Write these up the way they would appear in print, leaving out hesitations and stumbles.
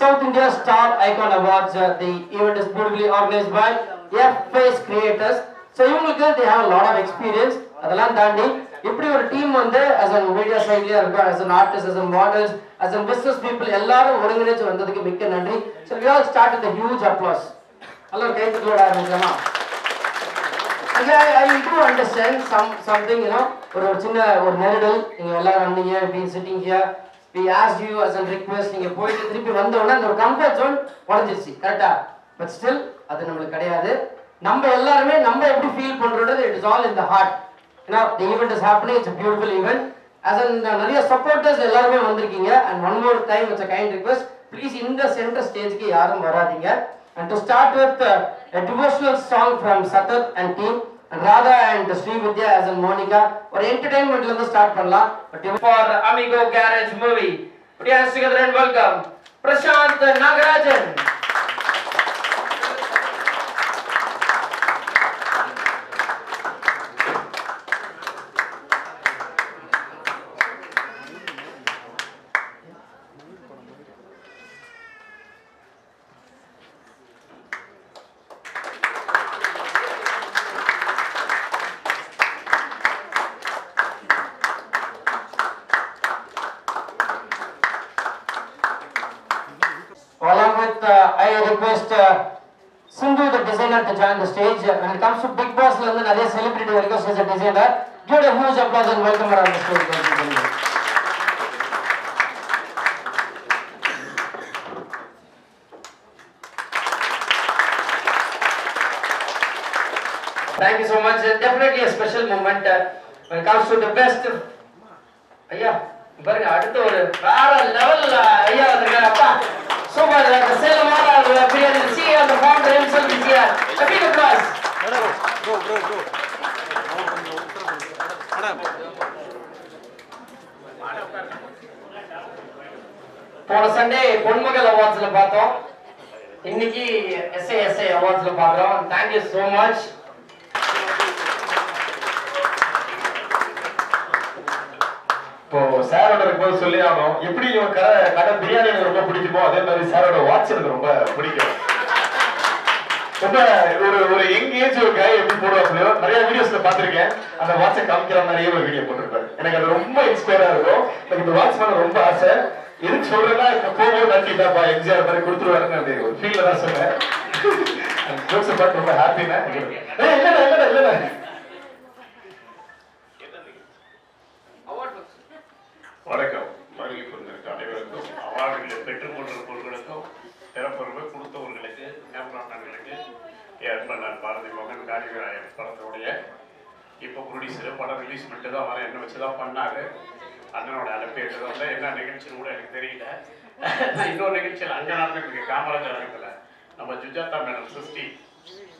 South India Star Icon Awards. The event is beautifully organized by F-Face Creators. So இவங்களுக்கு they have a lot of experience. அதெல்லாம் தாண்டி இப்படி ஒரு team வந்து as a media side-லயா இருக்கும், as an artist, as a models, as a business people எல்லாரும் ஒருங்கிணைச்சு வந்ததுக்கு மிக்க நன்றி. So we all start with a huge applause. எல்லாரும் கை தட்டலோட ஆரம்பிக்கலாமா? I do understand something, you know, ஒரு சின்ன ஒரு நெருடல். நீங்க எல்லாரும் வந்தீங்க, been sitting here. We asked you as a request, நீங்க போயிட்டு திருப்பி வந்த உடனே அந்த ஒரு கம்ஃபர்ட் ஜோன் உடைஞ்சிருச்சு, கரெக்டா? பட் ஸ்டில் அது நம்மளுக்கு கிடையாது. நம்ம எல்லாருமே நம்ம எப்படி ஃபீல் பண்றது, it is all in the heart. You know, the event is happening, it's a beautiful event. As in நிறைய சப்போர்ட்டர்ஸ் எல்லாருமே வந்திருக்கீங்க. And one more time, it's a kind request, please இந்த சென்டர் ஸ்டேஜ்க்கு யாரும் வராதீங்க. And to start with a devotional song from Satat and team, and Radha and Sri Vidya as in Monica, or entertainment la start பண்ணலாம். But for Amigo Garage movie, put your hands together and welcome Prashant Nagarajan. Along with, I request Sindhu, the designer, to join the stage. When it comes to Big Boss, la irundha nariya celebrity request as a designer. Give a huge applause and welcome her on the stage. Thank you so much. Definitely a special moment when it comes to the best. ஐயா பாருங்க, அடுத்த ஒரு வேற level ஐயா வந்திருக்காரு. அப்பா super. The Salem Biryani, the CEO and the founder himself is here. A big applause. Bro. போன Sunday பொன்மகள் அவார்ட்ஸ்ல பார்த்தோம், இன்னைக்கு SASA அவார்ட்ஸ்ல பார்க்கிறோம். Thank you so much. இப்போ சாரோட இருக்கும்போது சொல்லி ஆகணும், எப்படி இவன் கடை பிரியாணி எனக்கு ரொம்ப பிடிக்குமோ அதே மாதிரி சாரோட வாட்ச் எனக்கு ரொம்ப பிடிக்கும். ரொம்ப ஒரு யங் ஏஜ் ஒரு கை எப்படி போடுவாங்களோ நிறைய வீடியோஸ்ல பாத்திருக்கேன். அந்த வாட்சை காமிக்கிற மாதிரியே ஒரு வீடியோ போட்டிருப்பாரு. எனக்கு அது ரொம்ப இன்ஸ்பயரா இருக்கும். எனக்கு இந்த வாட்ச் மேல ரொம்ப ஆசை. எதுக்கு சொல்றேன்னா போகும்போது நட்டிட்டாப்பா எம்ஜிஆர் மாதிரி கொடுத்துருவாருன்னு அப்படி ஒரு ஃபீல்ல தான் சொன்னேன். ஜோக்ஸ் பார்த்து ரொம்ப ஹாப்பினா இல்ல வணக்கம். வருகை புரிந்திருக்க அனைவருக்கும், அவார்டுகளை பெற்றுக் கொண்டிருப்பவர்களுக்கும், சிறப்புரிமை கொடுத்தவர்களுக்கு, கேமராமேன்களுக்கு, அன்பன் பாரதி மோகன் காரிகராயன் படத்தோடைய இப்போ ப்ரொடியூசர் படம் ரிலீஸ் பண்ணிட்டு தான் வரேன், என்ன வச்சு தான் பண்ணாரு. அண்ணனோட அழைப்பேற்று வந்து என்ன நிகழ்ச்சின்னு கூட எனக்கு தெரியல. இன்னொரு நிகழ்ச்சியில் அங்கே நடந்துட்டு இருக்கு, காமராஜர் அரங்கத்தில் நம்ம சுஜாதா மேடம் சிருஷ்டி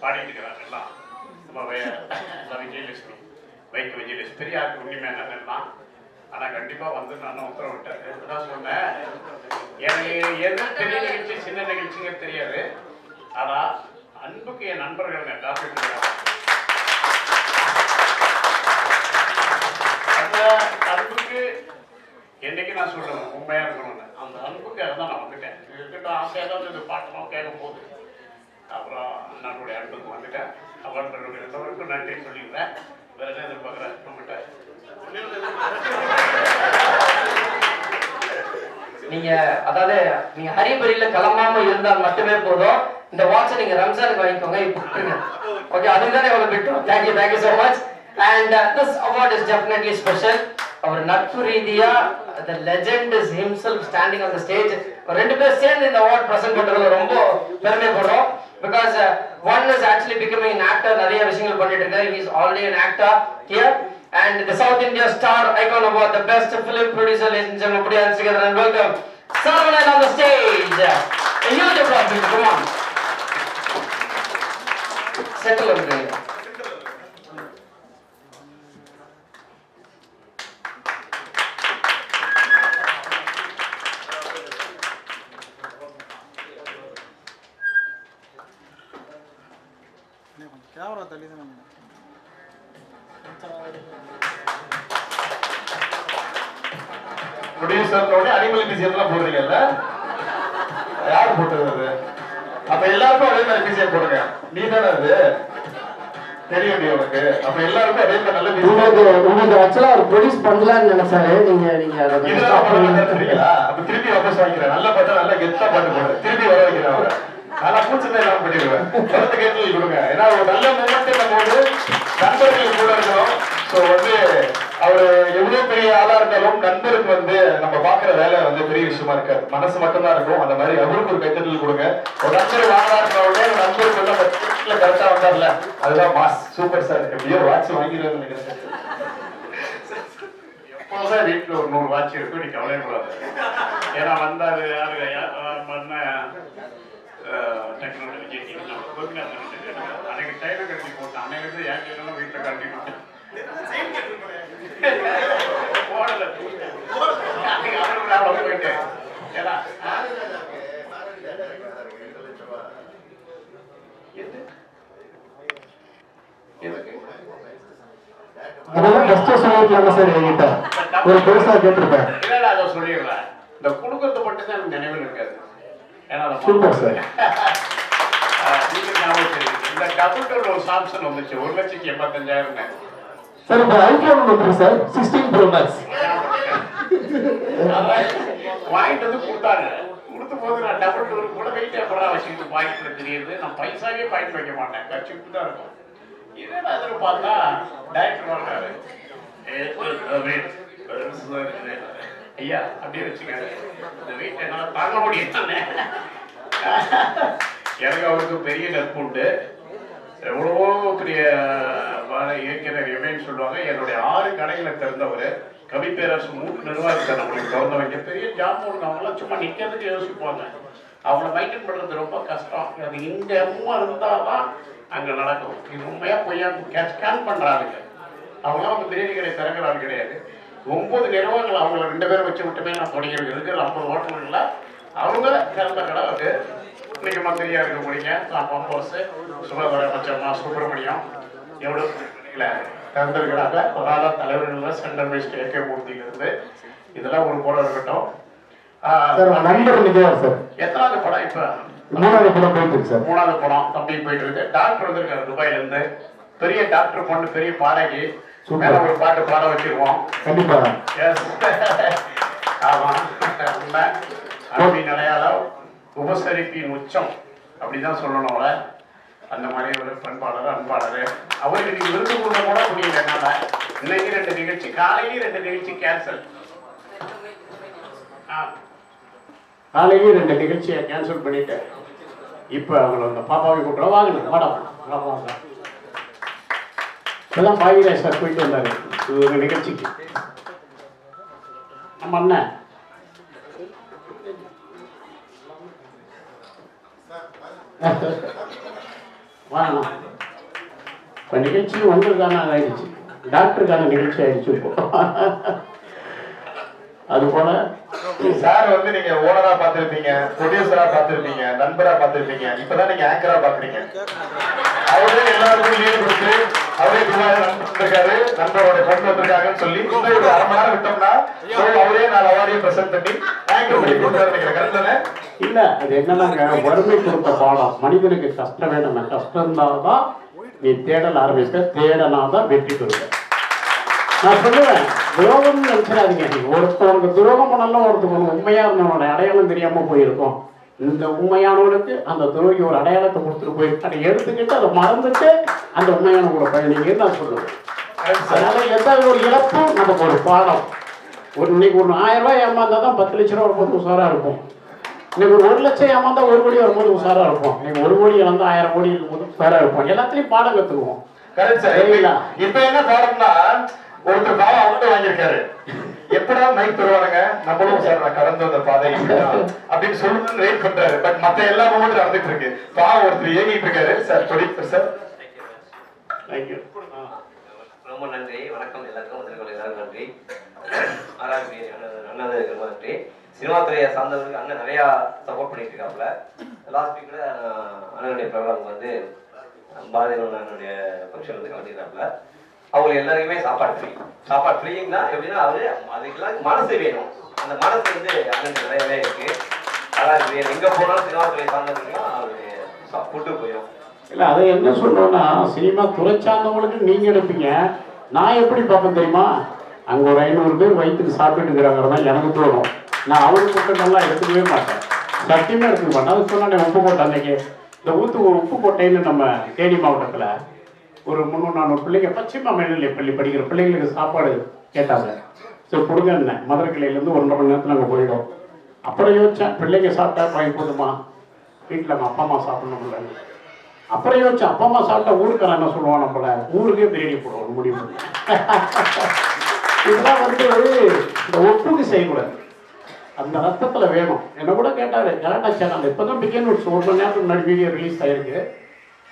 பாடிட்டு இருக்கிறாங்க எல்லாம். நம்ம விஜயலட்சுமி விஜயலட்சுமி பெரியாருக்கு உண்மையான அண்ணன். ஆனால் கண்டிப்பாக வந்து நான் உத்தரவிட்டாரு. நான் சொன்னேன், எனக்கு எந்த பெரிய நிகழ்ச்சி சின்ன நிகழ்ச்சிங்க தெரியாது, ஆனால் அன்புக்கு என் நண்பர்கள் காத்துட்டு அந்த அன்புக்கு என்னைக்கு நான் சொல்றேன் உண்மையாக இருக்கணும்னு. அந்த அன்புக்காக தான் நான் வந்துட்டேன். இதுக்கிட்ட ஆசையாக தான் இந்த பாட்டெல்லாம் கேட்கும் போது அப்புறம் நம்மளுடைய அன்புக்கு வந்துட்டேன். அவர்களுடைய எல்லோருக்கும் நன்றி சொல்லிடுறேன். வேற என்ன எதிர்பார்க்குறேன் நம்மகிட்ட. நீங்க அதாவது நீங்க ஹரிபரியில கிளம்பாம இருந்தால் மட்டுமே போதும். இந்த வாட்சை நீங்க ரம்ஜானுக்கு வாங்கிக்கோங்க. ஓகே, அதுதானே எவ்வளவு பெட்டும். Thank you so much. And this award is definitely special. அவர் நட்பு ரீதியா the legend is himself standing on the stage. ரெண்டு பேர் சேர்ந்து இந்த அவார்ட் பிரசன்ட் பண்றதுல ரொம்ப பெருமைப்படுறோம். Because one is actually becoming an actor, நிறைய விஷயங்கள் பண்ணிட்டு இருக்காரு. He is already an actor here. And the South India Star Icon Award, the best film producer, ladies and gentlemen, put your hands together and welcome Saravanan on the stage. A huge applause, come on. Settle over there. Camera தள்ளி தான் ப்ரொடியூசரோட animal மியூசியம்லாம் போடுறீங்கல்ல, யார் போட்டது அது? அப்ப எல்லாருக்கும் அதே மாதிரி BCM போடுங்க. நீ தானே அது தெரியும் நீ உனக்கு. அப்ப எல்லாருக்கும் அதே மாதிரி நல்ல உங்களுக்கு ஆக்சுவலா ஒரு ப்ரொடியூஸ் பண்ணலாம்னு நினைச்சாரு. நீங்க அதை தெரியுங்களா? அப்ப திருப்பி வாபஸ் வாங்கிக்கிறேன். நல்ல பாட்டா நல்ல கெத்தா பாட்டு போடு. திருப்பி வர வைக்கிறேன் அவரை. நல்லா பூச்சத்தை எல்லாம் பண்ணிடுவேன். கருத்து கேட்டு கொடுங்க. ஏன்னா ஒரு நல்ல மூமெண்ட் நம்ம வந்து நண்பர்கள் கூட இருக்கணும். ஸோ வந்து அவரு எவ்வளவு பெரிய ஆளா இருந்தாலும் நண்பருக்கு வந்து நம்ம பாக்குற வேலை வந்து பெரிய விஷயமா இருக்காது. மனசு மட்டும்தான் இருக்கும். அந்த மாதிரி அவருக்கு ஒரு கைத்தட்டல் கொடுங்க. ஒரு நண்பர் வாங்கலாம்னு நண்பருக்கு வந்து நம்ம வீட்டுல கரெக்டா வந்தார்ல, அதுதான் மாஸ். Super sir. எப்படியோ வாட்ச் வாங்கிடுவேன் நினைக்கிறேன். எப்போதான் வீட்டுல ஒரு 100 வாட்ச் இருக்கும், நீ கவலைப்படாது. ஏன்னா வந்தாரு டெக்னாலஜி அன்னைக்கு டைல கட்டி போட்டேன். அன்னைக்கு ஏன் கேட்டாலும் வீட்டுல கட்டிட்டு போடல போயிட்டேன். ஏன்னா அதெல்லாம் ஃபர்ஸ்ட் சொல்லிருக்கலாமா சார் என்கிட்ட? ஒரு பெருசா கேட்டிருப்பேன். இல்ல அதை சொல்லிடுறேன். இந்த கொடுக்கறது மட்டும் தான் எனக்கு நினைவில் இருக்காது. ஏன்னா சூப்பர் சார். இந்த டபுள் டோர் ஒரு சாம்சங் வந்துச்சு 1,85,000 சார். இப்போ ஐபோன் வந்துருக்கு சார் 16 Pro Max. வாங்கிட்டு வந்து கொடுத்தாங்க. கொடுத்த போது நான் டபுள் டோர் கூட வெயிட் எப்படா வச்சுக்கிட்டு பாக்கெட்ல தெரியுது. நான் பைசாவே பாக்கெட் வைக்க மாட்டேன், கட்சிக்கு தான் இருக்கும். இதே அதில் பார்த்தா டைரக்டர் வாங்கினாரு. ஐயா அப்படியே வச்சுக்காரு. இந்த வெயிட் என்னால் தாங்க முடியும். எனக்கு அவருக்கு பெரிய நட்பு உண்டு. எவ்வளவோ பெரிய இயக்குனர் எமேன்னு சொல்லுவாங்க. என்னுடைய 6 கடைகளை திறந்தவர். கவி பேரரசு 3 நிர்வாகத்தை நம்மளுக்கு திறந்தவங்க. பெரிய ஜாப் உள்ளவங்களாம் சும்மா நிற்கிறதுக்கு யோசிப்பாங்க. அவங்கள மெயின்டைன் பண்ணுறது ரொம்ப கஷ்டம். அது இந்த இடமும் இருந்தால் தான் அங்கே நடக்கும். இது உண்மையாக பொய்யா ஸ்கேன் பண்ணுறாங்க. அவங்களாம் வந்து பிரியாணி கடை திறக்கிறாரு கிடையாது. 9 நிறுவனங்கள் அவங்கள 2 பேரை வச்சு விட்டுமே நான் தொடங்கியிருக்கு. இருக்கிற 50 ஹோட்டல்களில் அவங்க திறந்த கடை அது. இன்னைக்கு மந்திரியா இருக்க முடியுங்க. நான் பம்போஸ் சுகாதார அமைச்சர்மா சுப்பிரமணியம் எவ்வளோ இல்லை திறந்திருக்கிறாங்க. பொருளாதார தலைவர்கள் சென்ட்ரல் மினிஸ்டர் ஏகே மூர்த்தியிலிருந்து இதெல்லாம் ஒரு போல இருக்கட்டும். எத்தனாவது படம்? இப்ப 3வது படம் போயிட்டு இருக்கு சார். 3வது படம் தம்பி போயிட்டு இருக்கு. டாக்டர் வந்திருக்காரு துபாயில இருந்து. பெரிய டாக்டர் பொண்ணு, பெரிய பாடகி. மேல ஒரு பாட்டு பாட வச்சிருவோம் கண்டிப்பா. ஆமா அப்படி நிலையால உபசரிப்பின் உச்சம் அப்படிதான் சொல்லணும். அவளை அந்த மாதிரி ஒரு பண்பாளர், அன்பாளர். அவருக்கு நீங்க விருது கொடுக்க கூட முடியல. என்னால இன்னைக்கு 2 நிகழ்ச்சி, காலையிலேயே 2 நிகழ்ச்சி கேன்சல். காலையிலேயே 2 நிகழ்ச்சியை கேன்சல் பண்ணிட்டு இப்ப அவங்களை அந்த பாப்பாவை கூட்டுறோம். வாங்க மேடம். இப்பதான் பாகிராஜ் சார் போயிட்டு வந்தாரு ஒரு நிகழ்ச்சிக்கு. நம்ம அண்ணன் வாங்கலாம். இப்போ நிகழ்ச்சி ஒன்றுக்கான ஆயிடுச்சு, டாக்டருக்கான நிகழ்ச்சி ஆயிடுச்சு. இப்போ அது போல சார் வந்து நீங்க ஓனரா பார்த்திருப்பீங்க, ப்ரொடியூசரா பார்த்திருப்பீங்க, நண்பரா பார்த்திருப்பீங்க. இப்பதான் நீங்க ஆங்கரா பாக்குறீங்க. அவரே எல்லாருக்கும் லீவ் கொடுத்து அவரே வந்திருக்காரு, நண்பரோட கொண்டு வந்திருக்காங்கன்னு சொல்லி ஒரு 1/2 மணி நேரம் விட்டோம்னா அவரே 4 அவார்டையும் பிரசன்ட் பண்ணி ஆங்கர் பண்ணி கொடுத்தாரு. கருத்தானே இல்ல, அது என்னன்னாங்க, வறுமை கொடுத்த பாடம். மனிதனுக்கு கஷ்டம் வேணும். கஷ்டம் இருந்தால்தான் நீ தேடல் ஆரம்பிக்க, தேடனாதான் வெற்றி பெறுவ. நான் சொல்லுவேன், துரோகம்னு நினைச்சிடாதீங்க. ஒருத்தவனுக்கு துரோகம் பண்ணலாம், ஒருத்தவனுக்கு உண்மையா இருந்தவனோட அடையாளம் தெரியாம போயிருக்கும். இந்த உண்மையானவனுக்கு அந்த துரோகி ஒரு அடையாளத்தை கொடுத்துட்டு போயிட்டு அதை எடுத்துக்கிட்டு அதை மறந்துட்டு அந்த உண்மையான கூட பயணிங்கன்னு நான் சொல்லுவேன். அதனால எந்த ஒரு இழப்பும் நமக்கு ஒரு பாடம். இன்னைக்கு ஒரு 1000 ரூபாய் ஏமாந்தா தான் 10 லட்ச ரூபா வரும்போது உஷாரா இருக்கும். இன்னைக்கு ஒரு 1 லட்சம் ஏமாந்தா 1 கோடி வரும்போது உஷாரா இருக்கும். இன்னைக்கு 1 கோடி இழந்தா 1000 கோடி இருக்கும்போது உஷாரா இருப்போம். எல்லாத்துலயும் பாடம் கத்துக்குவோம். Correct sir. இப்ப என்ன பாடம்னா, ஒருத்தர் பாவம் அவங்க வாங்கியிருக்காரு, எப்படா மைக் தருவானுங்க, நம்மளும் சார் நான் கடந்து வந்த பாதை அப்படின்னு சொல்லுன்னு வெயிட் பண்றாரு. பட் மத்த எல்லா மூமெண்ட்டும் நடந்துட்டு இருக்கு. பாவம் ஒருத்தர் ஏங்கிட்டு இருக்காரு. சார் சொல்லிட்டு சார். தேங்க்யூ. ரொம்ப நன்றி. வணக்கம் எல்லாருக்கும். வந்திருக்க எல்லாருக்கும் நன்றி. ஆராய்ச்சி அண்ணன் ரொம்ப நன்றி. சினிமா துறையை சார்ந்தவர்களுக்கு அண்ணன் நிறையா சப்போர்ட் பண்ணிட்டு இருக்காப்புல. லாஸ்ட் வீக்ல அண்ணனுடைய ப்ரோக்ராம் வந்து பாரதிய அண்ணனுடைய ஃபங்க்ஷன் வந்து கலந்துக்கிறாப்புல. அவங்களுக்கு எல்லாருக்குமே சாப்பாடு ஃப்ரீன்னா எப்படின்னா அவரு அதுக்கெல்லாம் மனசு வேணும். அந்த மனசு வந்து அண்ணன் நிறையவே இருக்கு. அதான் எங்க போனாலும் சினிமா துறை சார்ந்தவங்களுக்கும் அவருடைய ஃபுட்டு போயிடும். இல்லை அதை என்ன சொல்றோம்னா, சினிமா துறை சார்ந்தவங்களுக்கு நீங்க எடுப்பீங்க, நான் எப்படி பார்ப்பேன் தெரியுமா? அங்கே ஒரு 500 பேர் வயிற்றுக்கு சாப்பிட்டுட்டு இருக்கிறாங்கிறது தான் எனக்கு தோணும். நான் அவருக்கு கூட்டங்கள்லாம் எடுத்துக்கவே மாட்டேன், சத்தியமாக எடுத்துக்க மாட்டேன். அது சொன்னானே உப்புக்கோட்டை, அன்னைக்கு இந்த உப்புக்கோட்டைன்னு நம்ம தேனி மாவட்டத்தில் ஒரு 300-400 பிள்ளைங்க பச்சைமா மேல்நிலைப் பள்ளி படிக்கிற பிள்ளைங்களுக்கு சாப்பாடு கேட்டாங்க. சரி கொடுங்க என்ன, மதுரை கிளையிலேருந்து 1.5 மணி நேரத்தில் நாங்கள் போயிடும். அப்புறம் யோசிச்சேன், பிள்ளைங்க சாப்பிட்டா வாங்கி போதுமா, வீட்டில் நம்ம அப்பா அம்மா சாப்பிடணும்ல. அப்புறம் யோசிச்சேன், அப்பா அம்மா சாப்பிட்டா ஊருக்காரன் என்ன சொல்லுவான், நம்மள ஊருக்கே பிரியாணி போடுவோம் முடிவு பண்ணி. இதெல்லாம் இந்த ஒப்புக்கு செய்யக்கூடாது, அந்த ரத்தத்தில் வேணும். என்ன கூட கேட்டார் கலாட்டா சேனல், இப்போ தான் பிகேன் ஒரு 1 மணி நேரத்துக்கு முன்னாடி வீடியோ ரிலீஸ் ஆகிருக்கு.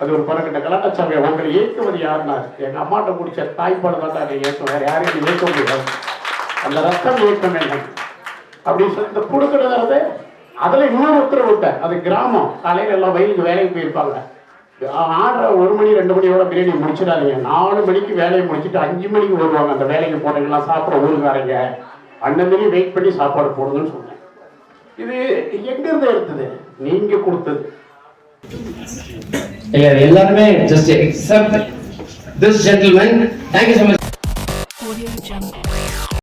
அது ஒரு பறக்கிட்ட கலாட்டா சேனல். உங்களை இயக்குவது யாருன்னா, எங்கள் அம்மாட்ட பிடிச்ச தாய்ப்பாடு தான் அதை இயக்கம், வேறு யாரையும் இயக்க முடியாது. அந்த ரத்தம் இயக்கம் வேண்டும் அப்படின்னு சொல்லி இந்த கொடுக்குறத அதில் இன்னொரு உத்தரவு விட்டேன். அது கிராமம், காலையில் எல்லாம் வயலுக்கு வேலைக்கு போயிருப்பாங்க. 1 மணி 2 மணியோட பிரியாணி முடிச்சிடாதீங்க, 4 மணிக்கு வேலையை முடிச்சுட்டு 5 மணிக்கு வருவாங்க அந்த வேலைக்கு போனீங்களாம் சாப்பிட ஊருக்காரங்க, அண்ணன் வெயிட் பண்ணி சாப்பாடு போடுங்கன்னு சொன்னேன். இது எங்கிருந்து எடுத்தது? நீங்க கொடுத்தது. எல்லாருமே just accept this gentleman. Thank you so much. Audio Jungle.